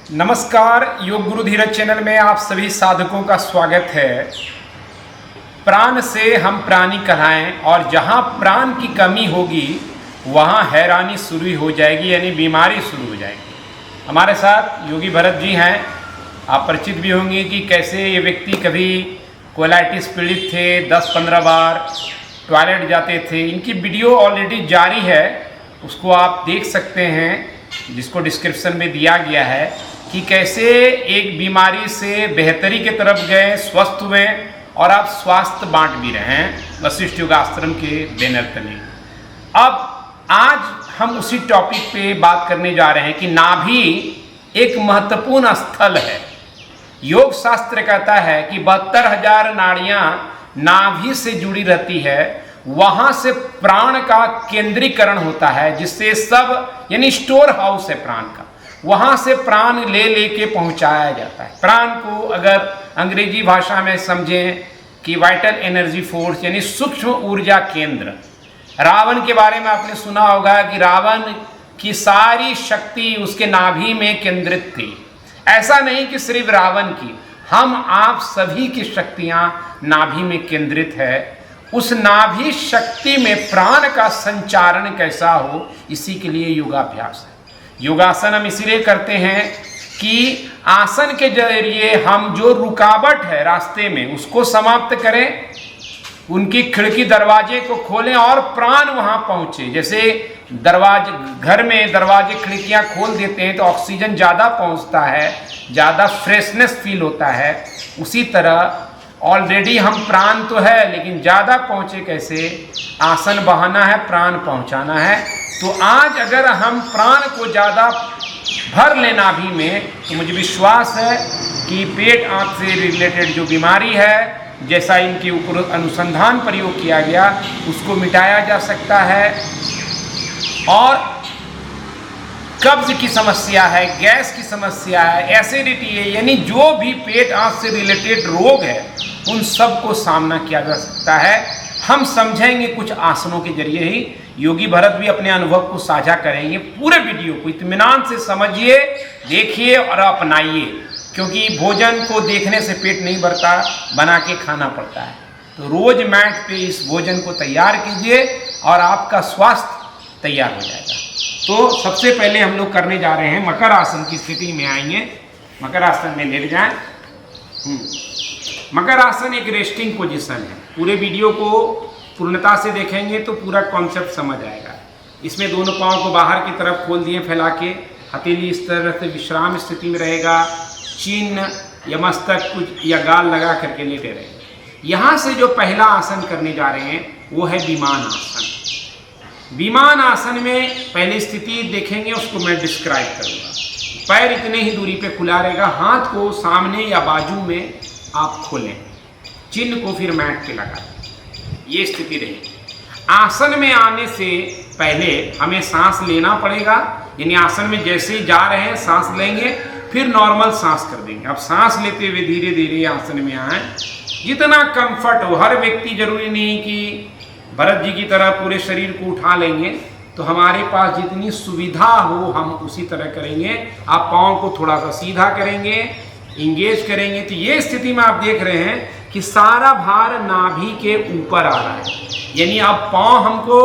नमस्कार, योग गुरु धीरज चैनल में आप सभी साधकों का स्वागत है। प्राण से हम प्राणी कहलाएं और जहां प्राण की कमी होगी वहां हैरानी शुरू हो जाएगी, यानी बीमारी शुरू हो जाएगी। हमारे साथ योगी भरत जी हैं। आप परिचित भी होंगे कि कैसे ये व्यक्ति कभी कोलाइटिस पीड़ित थे, 10-15 बार टॉयलेट जाते थे। इनकी वीडियो ऑलरेडी जारी है, उसको आप देख सकते हैं, जिसको डिस्क्रिप्शन में दिया गया है कि कैसे एक बीमारी से बेहतरी की तरफ गए, स्वस्थ हुए और आप स्वास्थ्य बांट भी रहे हैं वशिष्ठ योगाश्रम के बैनर तले। अब आज हम उसी टॉपिक पे बात करने जा रहे हैं कि नाभि एक महत्वपूर्ण स्थल है। योग शास्त्र कहता है कि 72,000 नाड़ियां नाभि से जुड़ी रहती है, वहां से प्राण का केंद्रीकरण होता है, जिससे सब यानी स्टोर हाउस है प्राण का, वहां से प्राण ले लेके पहुंचाया जाता है। प्राण को अगर अंग्रेजी भाषा में समझें कि वाइटल एनर्जी फोर्स यानी सूक्ष्म ऊर्जा केंद्र। रावण के बारे में आपने सुना होगा कि रावण की सारी शक्ति उसके नाभि में केंद्रित थी। ऐसा नहीं कि सिर्फ रावण की, हम आप सभी की शक्तियां नाभि में केंद्रित है। उस नाभि शक्ति में प्राण का संचारण कैसा हो, इसी के लिए योगाभ्यास है। योगासन हम इसीलिए करते हैं कि आसन के जरिए हम जो रुकावट है रास्ते में उसको समाप्त करें, उनकी खिड़की दरवाजे को खोलें और प्राण वहां पहुंचे। जैसे घर में दरवाजे खिड़कियां खोल देते हैं तो ऑक्सीजन ज़्यादा पहुंचता है, ज़्यादा फ्रेशनेस फील होता है। उसी तरह ऑलरेडी हम प्राण तो है, लेकिन ज़्यादा पहुँचे कैसे? आसन बहाना है, प्राण पहुँचाना है। तो आज अगर हम प्राण को ज़्यादा भर लें नाभि में, तो मुझे विश्वास है कि पेट आंत से रिलेटेड जो बीमारी है, जैसा इनके ऊपर अनुसंधान प्रयोग किया गया, उसको मिटाया जा सकता है। और कब्ज की समस्या है, गैस की समस्या है, एसिडिटी है, यानी जो भी पेट आंत से रिलेटेड रोग है, उन सब को सामना किया जा सकता है। हम समझेंगे कुछ आसनों के जरिए ही। योगी भरत भी अपने अनुभव को साझा करेंगे। पूरे वीडियो को इत्मीनान से समझिए, देखिए और अपनाइए, क्योंकि भोजन को देखने से पेट नहीं भरता, बना के खाना पड़ता है। तो रोज मैट पे इस भोजन को तैयार कीजिए और आपका स्वास्थ्य तैयार हो जाएगा। तो सबसे पहले हम लोग करने जा रहे हैं, मकर आसन की स्थिति में आएंगे। मकर आसन में लेट जाएं। मकर आसन एक रेस्टिंग पोजीशन है। पूरे वीडियो को पूर्णता से देखेंगे तो पूरा कॉन्सेप्ट समझ आएगा। इसमें दोनों पाँव को बाहर की तरफ खोल दिए फैला के, हथेली इस तरह से विश्राम स्थिति में रहेगा, चिन्ह या मस्तक कुछ या गाल लगा करके लेटे रहेंगे। यहाँ से जो पहला आसन करने जा रहे हैं वो है विमान आसन। विमान आसन में पहली स्थिति देखेंगे, उसको मैं डिस्क्राइब करूँगा। पैर इतने ही दूरी पे खुला रहेगा, हाथ को सामने या बाजू में आप खोलें, चिन्ह को फिर मैट पे लगा दें। ये स्थिति रहेगी। आसन में आने से पहले हमें सांस लेना पड़ेगा, यानी आसन में जैसे ही जा रहे हैं सांस लेंगे, फिर नॉर्मल सांस कर देंगे। अब सांस लेते हुए धीरे धीरे आसन में आए, जितना कंफर्ट हो। हर व्यक्ति जरूरी नहीं कि भरत जी की तरह पूरे शरीर को उठा लेंगे, तो हमारे पास जितनी सुविधा हो हम उसी तरह करेंगे। आप पाँव को थोड़ा सा सीधा करेंगे, इंगेज करेंगे। तो ये स्थिति में आप देख रहे हैं कि सारा भार नाभि के ऊपर आ रहा है, यानी अब पाँव हमको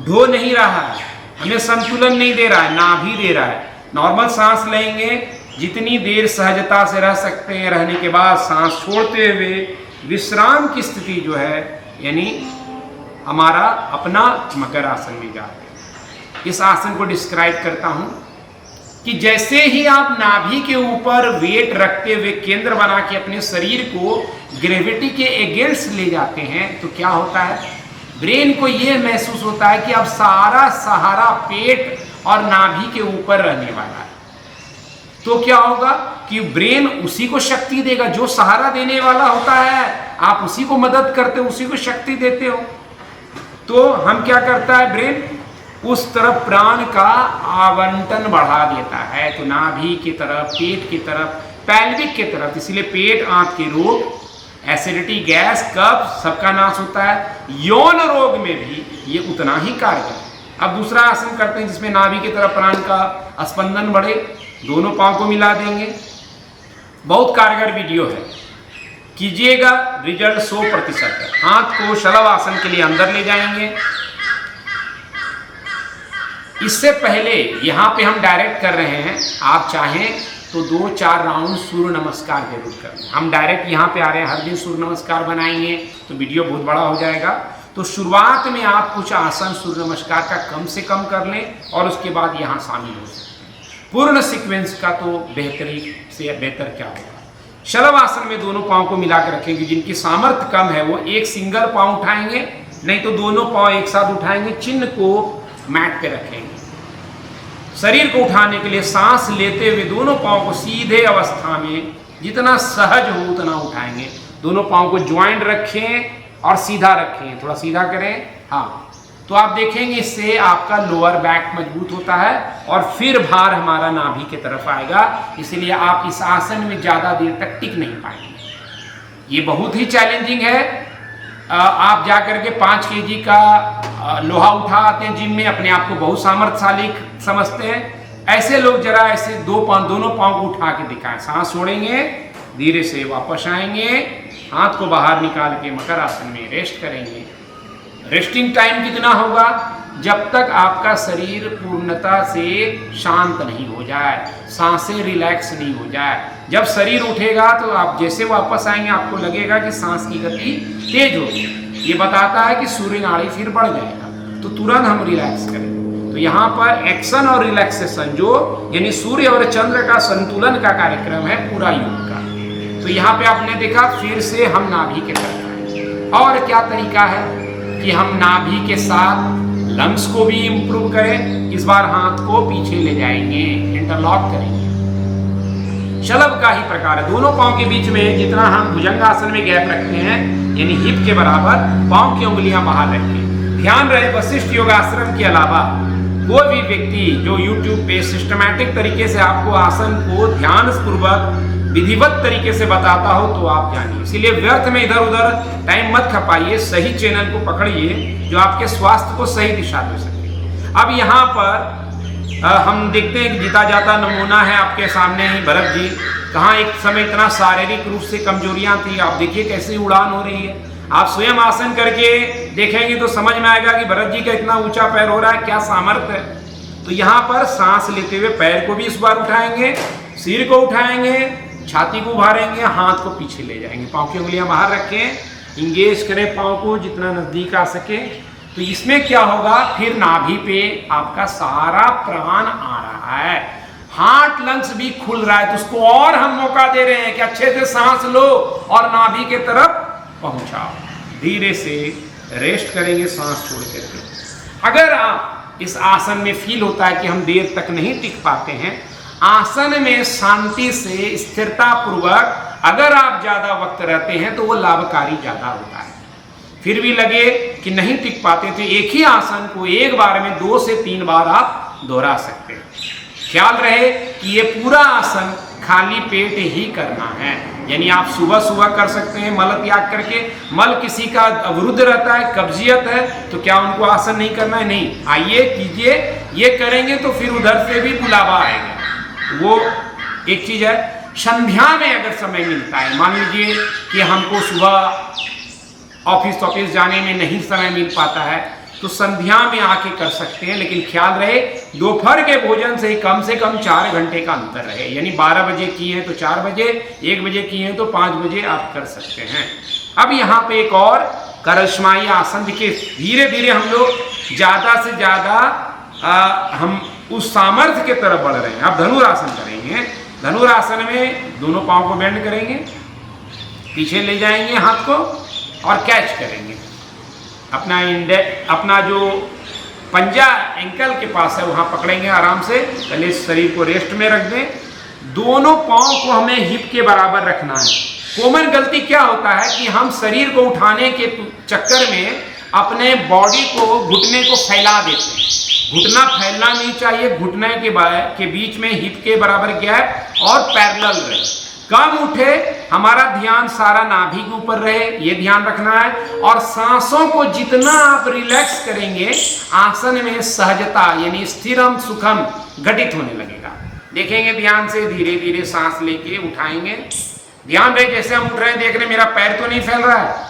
ढो नहीं रहा है, हमें संतुलन नहीं दे रहा है, नाभि दे रहा है। नॉर्मल सांस लेंगे, जितनी देर सहजता से रह सकते हैं, रहने के बाद सांस छोड़ते हुए विश्राम की स्थिति जो है, यानी हमारा अपना मकर आसन में जाते हैं। इस आसन को डिस्क्राइब करता हूँ कि जैसे ही आप नाभि के ऊपर वेट रखते हुए केंद्र बना के अपने शरीर को ग्रेविटी के अगेंस्ट ले जाते हैं, तो क्या होता है? ब्रेन को यह महसूस होता है कि अब सारा सहारा पेट और नाभि के ऊपर रहने वाला है। तो क्या होगा कि ब्रेन उसी को शक्ति देगा जो सहारा देने वाला होता है। आप उसी को मदद करते हो, उसी को शक्ति देते हो। तो हम क्या करता है ब्रेन? उस तरफ प्राण का आवंटन बढ़ा देता है। तो नाभि की तरफ, पेट की तरफ, पैल्विक की तरफ। इसलिए पेट आंत के रोग, एसिडिटी, गैस, कब्ज सबका नाश होता है। यौन रोग में भी ये उतना ही कारगर है। अब दूसरा आसन करते हैं जिसमें नाभि की तरफ प्राण का स्पंदन बढ़े। दोनों पाँव को मिला देंगे। बहुत कारगर वीडियो है, कीजिएगा, रिजल्ट 100% है। हाथ को शलभ आसन के लिए अंदर ले जाएंगे। इससे पहले यहाँ पे हम डायरेक्ट कर रहे हैं, आप चाहें तो 2-4 राउंड सूर्य नमस्कार जरूर करें। हम डायरेक्ट यहाँ पे आ रहे हैं, हर दिन सूर्य नमस्कार बनाएंगे तो वीडियो बहुत बड़ा हो जाएगा। तो शुरुआत में आप कुछ आसन सूर्य नमस्कार का कम से कम कर लें और उसके बाद यहाँ शामिल हो सकते हैं। पूर्ण सीक्वेंस का तो बेहतरीन से बेहतर क्या होगा। शलभ आसन में दोनों पाँव को मिला कर रखेंगे। जिनकी सामर्थ्य कम है वो एक सिंगल पाँव उठाएंगे, नहीं तो दोनों पाँव एक साथ उठाएंगे, चिन्ह को मैट पे रखेंगे। शरीर को उठाने के लिए सांस लेते हुए दोनों पाँव को सीधे अवस्था में जितना सहज हो उतना उठाएंगे। दोनों पाँव को ज्वाइंट रखें और सीधा रखें, थोड़ा सीधा करें। हाँ, तो आप देखेंगे इससे आपका लोअर बैक मजबूत होता है और फिर भार हमारा नाभि की तरफ आएगा। इसलिए आप इस आसन में ज़्यादा देर तक टिक नहीं पाएंगे। ये बहुत ही चैलेंजिंग है। आप जा करके 5 kg का लोहा उठा आते हैं जिम में, अपने आप को बहुत सामर्थ्यशाली समझते हैं। ऐसे लोग जरा ऐसे दोनों पाँव को उठा के दिखाएं। सांस छोड़ेंगे, धीरे से वापस आएंगे, हाथ को बाहर निकाल के मकर आसन में रेस्ट करेंगे। रेस्टिंग टाइम कितना होगा? जब तक आपका शरीर पूर्णता से शांत नहीं हो जाए, सांसें रिलैक्स नहीं हो जाए। जब शरीर उठेगा तो आप जैसे वापस आएंगे आपको लगेगा कि सांस की गति तेज होगी। ये बताता है कि सूर्य नाड़ी फिर बढ़ जाएगा, तो तुरंत हम रिलैक्स करें। तो यहाँ पर एक्शन और रिलैक्सेशन जो यानी सूर्य और चंद्र का संतुलन का कार्यक्रम है पूरा योग का। तो यहाँ पे आपने देखा, फिर से हम नाभि के तरफ आए। और क्या तरीका है कि हम नाभि के साथ लंग्स को भी इंप्रूव करें। इस बार हाथ को पीछे ले जाएंगे, इंटरलॉक करेंगे। शलभ का ही प्रकार है। दोनों पांव के बीच में जितना हम भुजंगासन में गैप रखते हैं यानी हिप के बराबर, पांव की उंगलियां बाहर रखें। ध्यान रहे, वशिष्ठ योगाश्रम के अलावा कोई भी व्यक्ति जो YouTube पे सिस्टमैटिक तरीके से आपको आसन को ध्यान पूर्वक विधिवत तरीके से बताता हो तो आप जानिए। इसीलिए व्यर्थ में इधर उधर टाइम मत खपाइए, सही चैनल को पकड़िए जो आपके स्वास्थ्य को सही दिशा दे सके। अब यहाँ पर हम देखते हैं कि जीता जाता नमूना है आपके सामने ही भरत जी। कहाँ एक समय इतना शारीरिक रूप से कमजोरियां थी, आप देखिए कैसे उड़ान हो रही है। आप स्वयं आसन करके देखेंगे तो समझ में आएगा कि भरत जी का इतना ऊंचा पैर हो रहा है, क्या सामर्थ्य है। तो यहाँ पर सांस लेते हुए पैर को भी इस बार उठाएंगे, सिर को उठाएंगे, छाती को उभारेंगे, हाथ को पीछे ले जाएंगे, पाँव की उंगलियां बाहर रखें, इंगेज करें पाँव को जितना नजदीक आ सके। तो इसमें क्या होगा, फिर नाभि पे आपका सारा प्राण आ रहा है, हार्ट लंग्स भी खुल रहा है। तो उसको और हम मौका दे रहे हैं कि अच्छे से सांस लो और नाभि के तरफ पहुंचाओ। धीरे से रेस्ट करेंगे सांस छोड़ करके। अगर आप इस आसन में फील होता है कि हम देर तक नहीं टिक पाते हैं, आसन में शांति से स्थिरता पूर्वक अगर आप ज्यादा वक्त रहते हैं तो वो लाभकारी ज्यादा होता है। फिर भी लगे कि नहीं टिक पाते तो एक ही आसन को एक बार में 2 से 3 बार आप दोहरा सकते हैं। ख्याल रहे कि ये पूरा आसन खाली पेट ही करना है, यानी आप सुबह सुबह कर सकते हैं मल त्याग करके। मल किसी का अवरुद्ध रहता है, कब्जियत है, तो क्या उनको आसन नहीं करना है? नहीं, आइए कीजिए। ये करेंगे तो फिर उधर से भी बुलावा आएगा। वो एक चीज है। संध्या में अगर समय मिलता है, मान लीजिए कि हमको सुबह ऑफिस जाने में नहीं समय मिल पाता है, तो संध्या में आके कर सकते हैं। लेकिन ख्याल रहे दोपहर के भोजन से कम 4 घंटे का अंतर रहे, यानी 12 बजे किए हैं तो 4 बजे, 1 बजे किए हैं तो 5 बजे आप कर सकते हैं। अब यहाँ पे एक और करश्माई आसन देखिए, धीरे धीरे हम लोग ज्यादा से ज्यादा हम उस सामर्थ्य के तरफ बढ़ रहे हैं। अब धनुरासन करेंगे। धनुरासन में दोनों पाँव को बेंड करेंगे, पीछे ले जाएंगे हाथ को और कैच करेंगे। अपना जो पंजा एंकल के पास है वहाँ पकड़ेंगे आराम से। पहले शरीर को रेस्ट में रख दें। दोनों पाँव को हमें हिप के बराबर रखना है। कॉमन गलती क्या होता है कि हम शरीर को उठाने के चक्कर में अपने बॉडी को, घुटने को फैला देते हैं। घुटना फैलना नहीं चाहिए, घुटने के बीच में हिप के बराबर गैप और पैरेलल रहे, कम उठे, हमारा ध्यान सारा नाभि के ऊपर रहे, ये ध्यान रखना है। और सांसों को जितना आप रिलैक्स करेंगे, आसन में सहजता यानी स्थिरम सुखम घटित होने लगेगा। देखेंगे ध्यान से, धीरे धीरे सांस लेके उठाएंगे। ध्यान रहे जैसे हम उठ रहे हैं, देख रहे मेरा पैर तो नहीं फैल रहा है।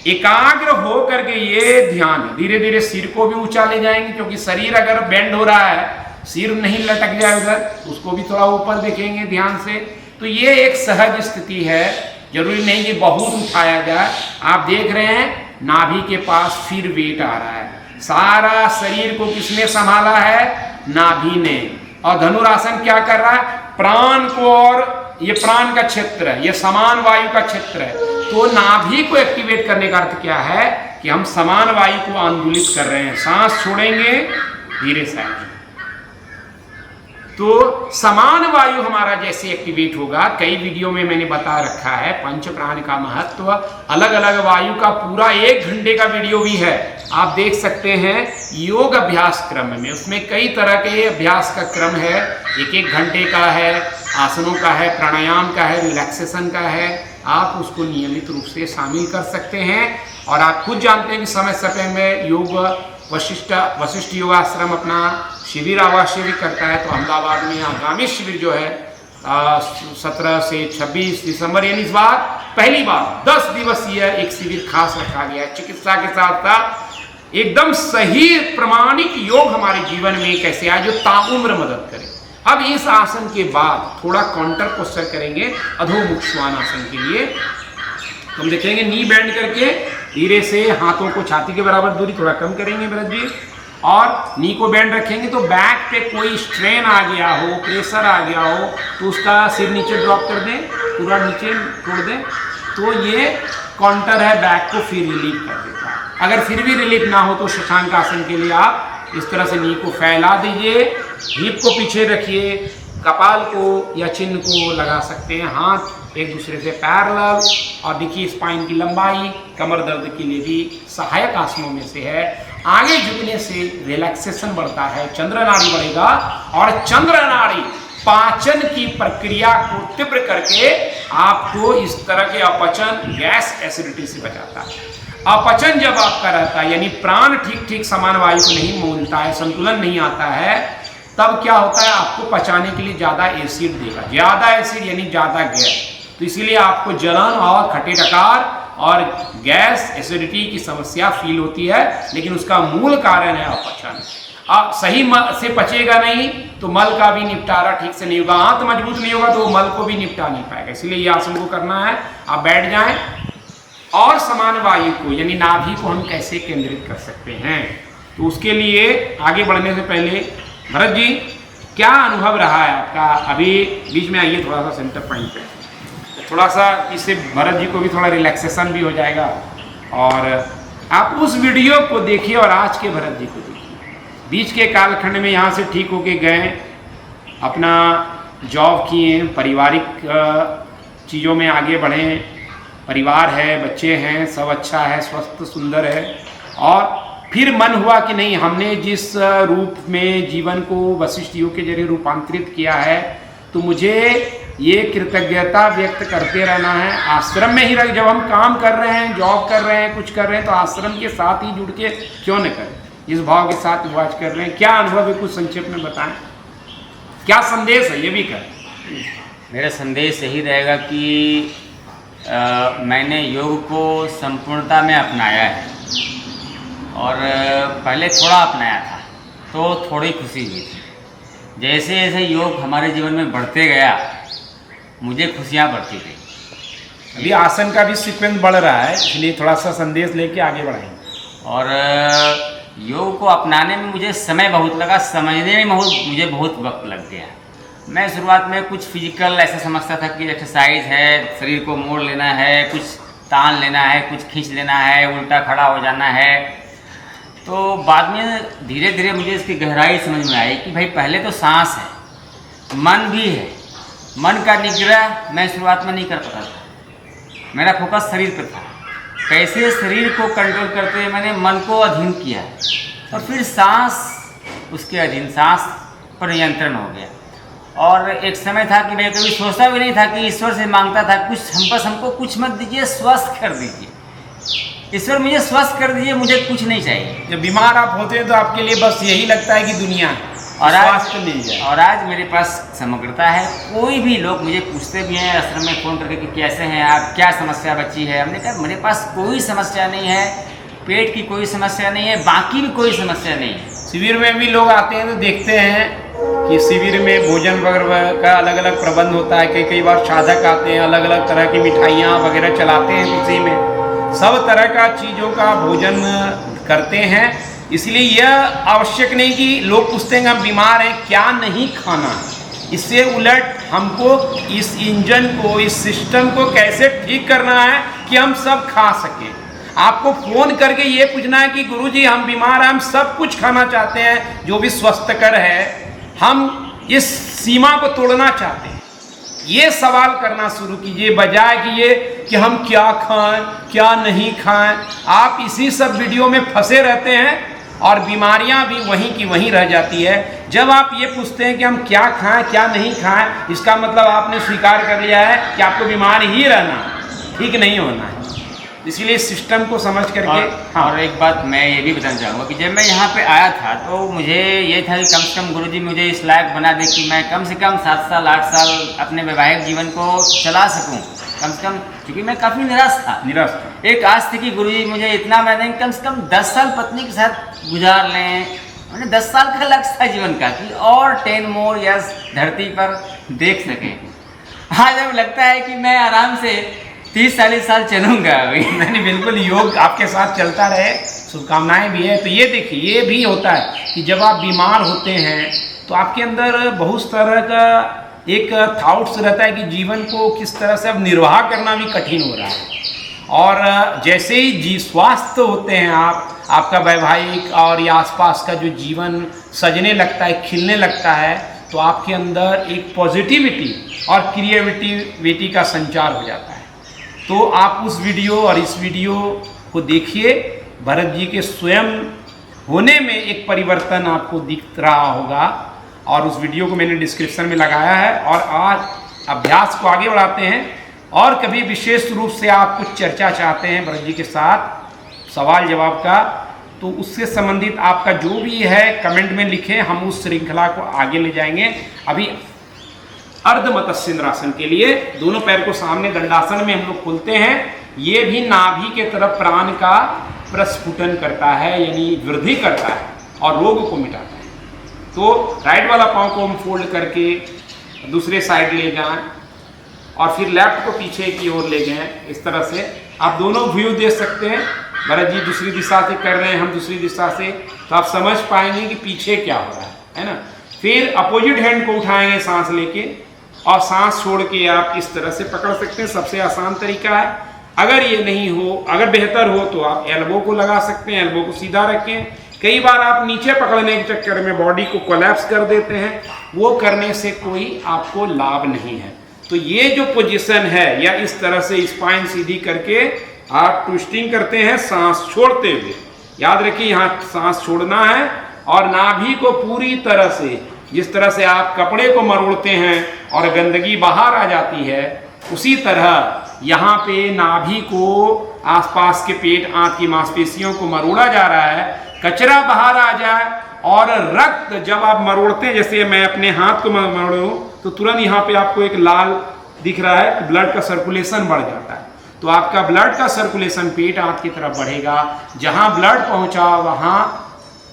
एकाग्र हो करके ये ध्यान, धीरे धीरे सिर को भी ऊंचा ले जाएंगे, क्योंकि शरीर अगर बेंड हो रहा है, सिर नहीं लटक जाए उधर, उसको भी थोड़ा ऊपर देखेंगे ध्यान से। तो ये एक सहज स्थिति है, जरूरी नहीं कि बहुत उठाया जाए। आप देख रहे हैं नाभि के पास फिर वेट आ रहा है, सारा शरीर को किसने संभाला है? नाभि ने। और धनुरासन क्या कर रहा है? प्राण को, और ये प्राण का क्षेत्र है, ये समान वायु का क्षेत्र है, तो नाभि को एक्टिवेट करने का अर्थ क्या है कि हम समान वायु को आंदोलित कर रहे हैं। सांस छोड़ेंगे, धीरे से आएंगे, तो समान वायु हमारा जैसे एक्टिवेट होगा। कई वीडियो में मैंने बता रखा है पंच प्राण का महत्व, अलग अलग वायु का पूरा 1 घंटे का वीडियो भी है, आप देख सकते हैं योग अभ्यास क्रम में। उसमें कई तरह के अभ्यास का क्रम है, 1-1 घंटे का है, आसनों का है, प्राणायाम का है, रिलैक्सेशन का है। आप उसको नियमित रूप से शामिल कर सकते हैं। और आप खुद जानते हैं कि समय समय में योग वशिष्ठ योगाश्रम अपना शिविर आवासीय भी करता है। तो अहमदाबाद में आगामी शिविर जो है 17 से 26 दिसंबर, यानी इस बार पहली बार 10 दिवसीय एक शिविर खास रखा गया है। चिकित्सा के साथ साथ एकदम सही प्रमाणिक योग हमारे जीवन में कैसे आए, जो ताउम्र मदद करे। अब इस आसन के बाद थोड़ा काउंटर पोस्चर करेंगे अधोमुख श्वान आसन के लिए। हम देखेंगे नी बेंड करके धीरे से हाथों को छाती के बराबर दूरी थोड़ा कम करेंगे भरत जी, और नी को बेंड रखेंगे। तो बैक पे कोई स्ट्रेन आ गया हो, प्रेशर आ गया हो, तो उसका सिर नीचे ड्रॉप कर दें, पूरा नीचे छोड़ दें, तो ये काउंटर है, बैक को फिर रिलीफ कर देता है। अगर फिर भी रिलीफ ना हो तो शशांक आसन के लिए आप इस तरह से नी को फैला दीजिए, हिप को पीछे रखिए, कपाल को या चिन्ह को लगा सकते हैं, हाथ एक दूसरे से पैरेलल। और देखिए स्पाइन की लंबाई कमर दर्द के लिए भी सहायक आसनों में से है। आगे झुकने से रिलैक्सेशन बढ़ता है, चंद्र नाड़ी बढ़ेगा, और चंद्र नाड़ी पाचन की प्रक्रिया को तीव्र करके आपको इस तरह के अपचन, गैस, एसिडिटी से बचाता है। अपचन जब आपका रहता है, यानी प्राण ठीक ठीक समान वायु को नहीं मोलता है, संतुलन नहीं आता है, तब क्या होता है, आपको पचाने के लिए ज्यादा एसिड देगा। ज्यादा एसिड यानी ज्यादा गैस, तो इसीलिए आपको जलन और खट्टे डकार और गैस, एसिडिटी की समस्या फील होती है। लेकिन उसका मूल कारण है अपचन। आप सही से पचेगा नहीं तो मल का भी निपटारा ठीक से नहीं होगा, आंत मजबूत नहीं होगा तो मल को भी निपटा नहीं पाएगा। इसलिए ये आसन को करना है। आप बैठ जाएं, और समान वायु को यानी नाभि को हम कैसे केंद्रित कर सकते हैं, तो उसके लिए आगे बढ़ने से पहले भरत जी क्या अनुभव रहा है आपका? अभी बीच में आइए थोड़ा सा सेंटर पॉइंट पे, थोड़ा सा, इससे भरत जी को भी थोड़ा रिलैक्सेशन भी हो जाएगा। और आप उस वीडियो को देखिए और आज के भरत जी को देखिए। बीच के कालखंड में यहाँ से ठीक होके गए, अपना जॉब किए, पारिवारिक चीज़ों में आगे बढ़े, परिवार है, बच्चे हैं, सब अच्छा है, स्वस्थ सुंदर है। और फिर मन हुआ कि नहीं, हमने जिस रूप में जीवन को वशिष्ठ योग के जरिए रूपांतरित किया है, तो मुझे ये कृतज्ञता व्यक्त करते रहना है। आश्रम में ही रह, जब हम काम कर रहे हैं, जॉब कर रहे हैं, कुछ कर रहे हैं, तो आश्रम के साथ ही जुड़ के क्यों न करें, इस भाव के साथ वाच कर रहे हैं। क्या अनुभव है, कुछ संक्षेप में बताएं, क्या संदेश है, ये भी करें। मेरा संदेश यही रहेगा कि मैंने योग को संपूर्णता में अपनाया है, और पहले थोड़ा अपनाया था तो थोड़ी खुशी हुई थी। जैसे जैसे योग हमारे जीवन में बढ़ते गया, मुझे खुशियाँ बढ़ती गई। अभी आसन का भी सीक्वेंस बढ़ रहा है, इसलिए थोड़ा सा संदेश लेके आगे बढ़ाएंगे। और योग को अपनाने में मुझे समय बहुत लगा, समझने में मुझे बहुत वक्त लग गया। मैं शुरुआत में कुछ फिजिकल ऐसा समझता था कि एक्सरसाइज है, शरीर को मोड़ लेना है, कुछ तान लेना है, कुछ खींच लेना है, उल्टा खड़ा हो जाना है। तो बाद में धीरे धीरे मुझे इसकी गहराई समझ में आई कि भाई पहले तो सांस है, मन भी है। मन का निग्रह मैं शुरुआत में नहीं कर पाता था, मेरा फोकस शरीर पर था। कैसे शरीर को कंट्रोल करते हुए मैंने मन को अधीन किया, और फिर सांस उसके अधीन, सांस पर नियंत्रण हो गया। और एक समय था कि मैं कभी सोचता भी नहीं था कि ईश्वर से मांगता था कुछ, हमको कुछ मत दीजिए, स्वस्थ कर दीजिए, ईश्वर मुझे स्वस्थ कर दीजिए, मुझे कुछ नहीं चाहिए। जब बीमार आप होते हैं तो आपके लिए बस यही लगता है कि दुनिया है, और स्वास्थ्य मिल जाए। और आज मेरे पास समग्रता है। कोई भी लोग मुझे पूछते भी हैं आश्रम में फ़ोन करके कि कैसे हैं आप, क्या समस्या बची है। हमने कहा मेरे पास कोई समस्या नहीं है, पेट की कोई समस्या नहीं है, बाकी भी कोई समस्या नहीं है। शिविर में भी लोग आते हैं तो देखते हैं कि शिविर में भोजन वगैरह का अलग अलग प्रबंध होता है। कई बार साधक आते हैं, अलग अलग तरह की मिठाइयाँ वगैरह चलाते हैं। इसी में सब तरह का चीज़ों का भोजन करते हैं। इसलिए यह आवश्यक नहीं कि लोग पूछते हैं हम बीमार हैं क्या नहीं खाना है। इससे उलट हमको इस इंजन को, इस सिस्टम को कैसे ठीक करना है कि हम सब खा सकें। आपको फ़ोन करके ये पूछना है कि गुरुजी हम बीमार हैं, हम सब कुछ खाना चाहते हैं जो भी स्वस्थकर है, हम इस सीमा को तोड़ना चाहते हैं। ये सवाल करना शुरू कीजिए बजाय कि हम क्या खाएं क्या नहीं खाएं। आप इसी सब वीडियो में फंसे रहते हैं और बीमारियां भी वहीं की वहीं रह जाती है। जब आप ये पूछते हैं कि हम क्या खाएं क्या नहीं खाएं, इसका मतलब आपने स्वीकार कर लिया है कि आपको बीमार ही रहना, ठीक नहीं होना है। इसीलिए सिस्टम को समझ करके और एक बात मैं ये भी बताना चाहूँगा कि जब मैं यहाँ पे आया था तो मुझे ये था कि कम से कम गुरुजी मुझे इस लायक बना दे कि मैं कम से कम 7 साल 8 साल अपने वैवाहिक जीवन को चला सकूँ कम से कम, क्योंकि मैं काफ़ी निराश था। एक आस थी कि गुरुजी मुझे इतना मैं नहीं, कम से कम 10 साल पत्नी के साथ गुजार लें। मैंने 10 साल का लक्ष्य था जीवन का कि और 10 मोर ईयर्स धरती पर देख सकें। आज अब लगता है कि मैं आराम से 30-40 साल चलूँगा अभी। नहीं बिल्कुल, योग आपके साथ चलता रहे, शुभकामनाएं भी है। तो ये देखिए ये भी होता है कि जब आप बीमार होते हैं तो आपके अंदर बहुत तरह का एक थॉट्स रहता है कि जीवन को किस तरह से अब निर्वाह करना भी कठिन हो रहा है। और जैसे ही स्वास्थ्य होते हैं आपका वैवाहिक और ये आसपास का जो जीवन सजने लगता है, खिलने लगता है, तो आपके अंदर एक पॉजिटिविटी और क्रिएटिविटी का संचार हो जाता है। तो आप उस वीडियो और इस वीडियो को देखिए, भरत जी के स्वयं होने में एक परिवर्तन आपको दिख रहा होगा। और उस वीडियो को मैंने डिस्क्रिप्शन में लगाया है। और आज अभ्यास को आगे बढ़ाते हैं। और कभी विशेष रूप से आप कुछ चर्चा चाहते हैं भरत जी के साथ सवाल जवाब का, तो उससे संबंधित आपका जो भी है कमेंट में लिखें, हम उस श्रृंखला को आगे ले जाएंगे। अभी अर्ध मत्स्येंद्रासन के लिए दोनों पैर को सामने दंडासन में हम लोग खोलते हैं। ये भी नाभि के तरफ प्राण का प्रस्फुटन करता है, यानी वृद्धि करता है और रोग को मिटाता है। तो राइट वाला पाँव को हम फोल्ड करके दूसरे साइड ले जाएं और फिर लेफ्ट को पीछे की ओर ले जाएं। इस तरह से आप दोनों व्यू दे सकते हैं। भरत जी दूसरी दिशा से कर रहे हैं, हम दूसरी दिशा से, तो आप समझ पाएंगे कि पीछे क्या हो रहा है ना। फिर अपोजिट हैंड को उठाएंगे सांस लेके और सांस छोड़ के आप इस तरह से पकड़ सकते हैं। सबसे आसान तरीका है। अगर ये नहीं हो, अगर बेहतर हो तो आप एल्बो को लगा सकते हैं, एल्बो को सीधा रखें। कई बार आप नीचे पकड़ने के चक्कर में बॉडी को कोलैप्स कर देते हैं, वो करने से कोई आपको लाभ नहीं है। तो ये जो पोजीशन है, या इस तरह से स्पाइन सीधी करके आप ट्विस्टिंग करते हैं सांस छोड़ते हुए। याद रखिए यहाँ सांस छोड़ना है और नाभि को पूरी तरह से, जिस तरह से आप कपड़े को मरोड़ते हैं और गंदगी बाहर आ जाती है, उसी तरह यहाँ पे नाभि को आसपास के पेट आंत की मांसपेशियों को मरोड़ा जा रहा है, कचरा बाहर आ जाए। और रक्त जब आप मरोड़ते हैं, जैसे मैं अपने हाथ को मरोड़ूं तो तुरंत यहाँ पे आपको एक लाल दिख रहा है, ब्लड का सर्कुलेशन बढ़ जाता है। तो आपका ब्लड का सर्कुलेशन पेट आंत की तरफ बढ़ेगा। जहाँ ब्लड पहुँचा वहाँ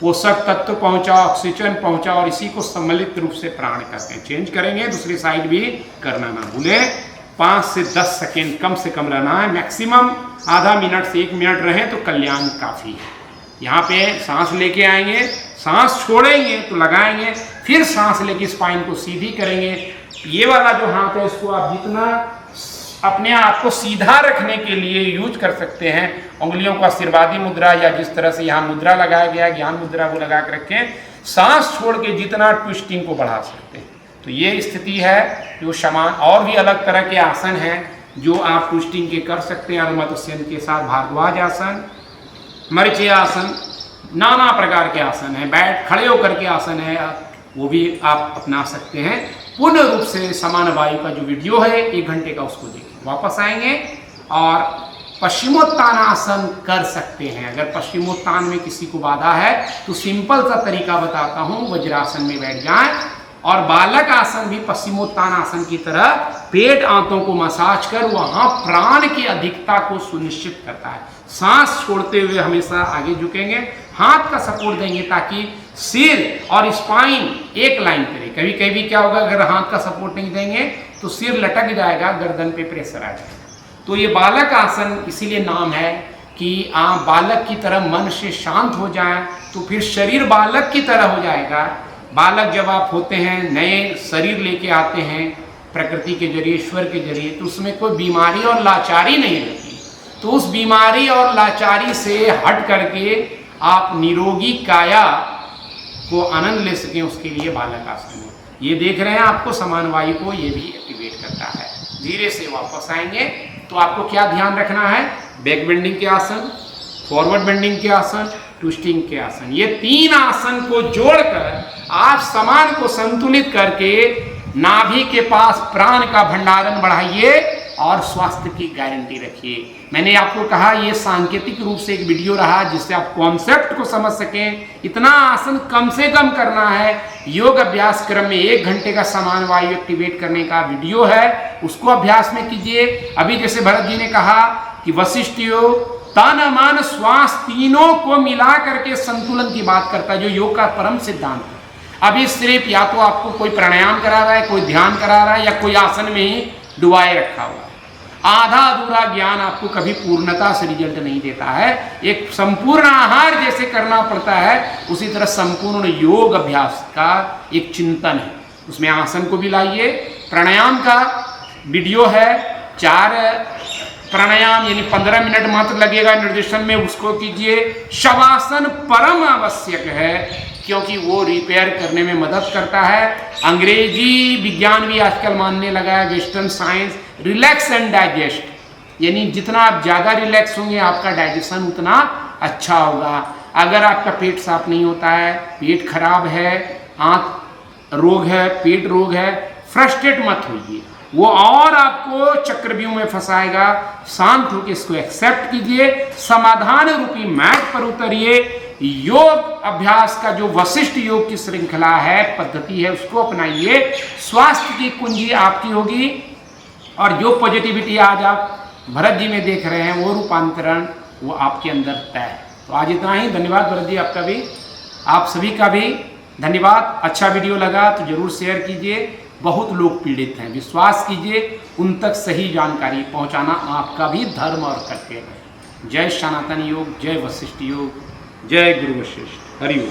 पोषक तत्व पहुँचा, ऑक्सीजन पहुँचा, और इसी को सम्मिलित रूप से प्राण कहते हैं। चेंज करेंगे, दूसरी साइड भी करना ना भूलें। 5 से 10 सेकेंड कम से कम रहना है, मैक्सिमम आधा मिनट से 1 मिनट रहें तो कल्याण काफ़ी है। यहाँ पे सांस लेके आएंगे, सांस छोड़ेंगे तो लगाएंगे, फिर सांस लेके स्पाइन को सीधी करेंगे। ये वाला जो हाथ है इसको आप जितना अपने आप को सीधा रखने के लिए यूज कर सकते हैं। उंगलियों को आशीर्वादी मुद्रा, या जिस तरह से यहाँ मुद्रा लगाया गया है ज्ञान मुद्रा, वो लगा के रखें। सांस छोड़ के जितना ट्विस्टिंग को बढ़ा सकते हैं। तो ये स्थिति है जो समान। और भी अलग तरह के आसन हैं जो आप ट्विस्टिंग के कर सकते हैं। अर्धमत्स्येंद्र के साथ भारद्वाज आसन, मरीचि आसन, नाना प्रकार के आसन हैं। बैठ खड़े होकर के आसन है, वो भी आप अपना सकते हैं। पूर्ण रूप से समान वायु का जो वीडियो है 1 घंटे का, उसको देखें। वापस आएंगे और पश्चिमोत्तानासन कर सकते हैं। अगर पश्चिमोत्तान में किसी को बाधा है तो सिंपल सा तरीका बताता हूँ, वज्रासन में बैठ जाएं और बालक आसन भी पश्चिमोत्तान आसन की तरह पेट आंतों को मसाज कर वहां प्राण की अधिकता को सुनिश्चित करता है। सांस छोड़ते हुए हमेशा आगे झुकेंगे, हाथ का सपोर्ट देंगे ताकि सिर और स्पाइन एक लाइन करे। कभी कभी क्या होगा, अगर हाथ का सपोर्ट नहीं देंगे तो सिर लटक जाएगा, गर्दन पे प्रेशर आ जाएगा। तो ये बालक आसन इसीलिए नाम है कि आप बालक की तरह मन से शांत हो जाएं तो फिर शरीर बालक की तरह हो जाएगा। बालक जब आप होते हैं, नए शरीर लेके आते हैं प्रकृति के जरिए, ईश्वर के जरिए, तो उसमें कोई बीमारी और लाचारी नहीं रहती। तो उस बीमारी और लाचारी से हट करके आप निरोगी काया को आनंद ले सकें, उसके लिए बालक आसन है। ये देख रहे हैं आपको समान वायु को ये भी एक्टिवेट करता है। धीरे से वापस आएंगे तो आपको क्या ध्यान रखना है, बैक बेंडिंग के आसन, फॉरवर्ड बेंडिंग के आसन, ट्विस्टिंग के आसन, ये 3 आसन को जोड़कर आप समान को संतुलित करके नाभि के पास प्राण का भंडारण बढ़ाइए और स्वास्थ्य की गारंटी रखिए। मैंने आपको कहा ये सांकेतिक रूप से एक वीडियो रहा जिससे आप कॉन्सेप्ट को समझ सकें। इतना आसन कम से कम करना है। योग अभ्यास क्रम में 1 घंटे का समान वायु एक्टिवेट करने का वीडियो है, उसको अभ्यास में कीजिए। अभी जैसे भरत जी ने कहा कि वशिष्ठ योग तन मन श्वास तीनों को मिला करके संतुलन की बात करता है, जो योग का परम सिद्धांत है। अभी सिर्फ या तो आपको कोई प्राणायाम करा रहा है, कोई ध्यान करा रहा है, या कोई आसन में ही डुबाए रखा हुआ है। आधा अधूरा ज्ञान आपको कभी पूर्णता से रिजल्ट नहीं देता है। एक संपूर्ण आहार जैसे करना पड़ता है, उसी तरह संपूर्ण योग अभ्यास का एक चिंतन है। उसमें आसन को भी लाइए। प्राणायाम का वीडियो है, 4 प्राणायाम यानी 15 मिनट मात्र लगेगा निर्देशन में, उसको कीजिए। शवासन परम आवश्यक है क्योंकि वो रिपेयर करने में मदद करता है। अंग्रेजी विज्ञान भी आजकल मानने लगा है, western science, relax and digest, यानी जितना आप ज़्यादा रिलैक्स होंगे आपका डाइजेशन उतना अच्छा होगा। अगर आपका पेट साफ नहीं होता है, पेट खराब है, आंत रोग है, पेट रोग है, फ्रस्ट्रेट मत होइए, वो और आपको चक्रव्यूह में फंसाएगा। शांत होकर इसको एक्सेप्ट कीजिए, समाधान रूपी मैट पर उतरिए। योग अभ्यास का जो वशिष्ठ योग की श्रृंखला है, पद्धति है, उसको अपनाइए। स्वास्थ्य की कुंजी आपकी होगी और जो पॉजिटिविटी आज आप भरत जी में देख रहे हैं वो रूपांतरण वो आपके अंदर तय है। तो आज इतना ही। धन्यवाद भरत जी, आपका भी, आप सभी का भी धन्यवाद। अच्छा वीडियो लगा तो जरूर शेयर कीजिए। बहुत लोग पीड़ित हैं, विश्वास कीजिए उन तक सही जानकारी पहुंचाना आपका भी धर्म और कर्तव्य है। जय सनातन योग, जय वशिष्ठ योग, जय गुरु वशिष्ठ, हरि ओम।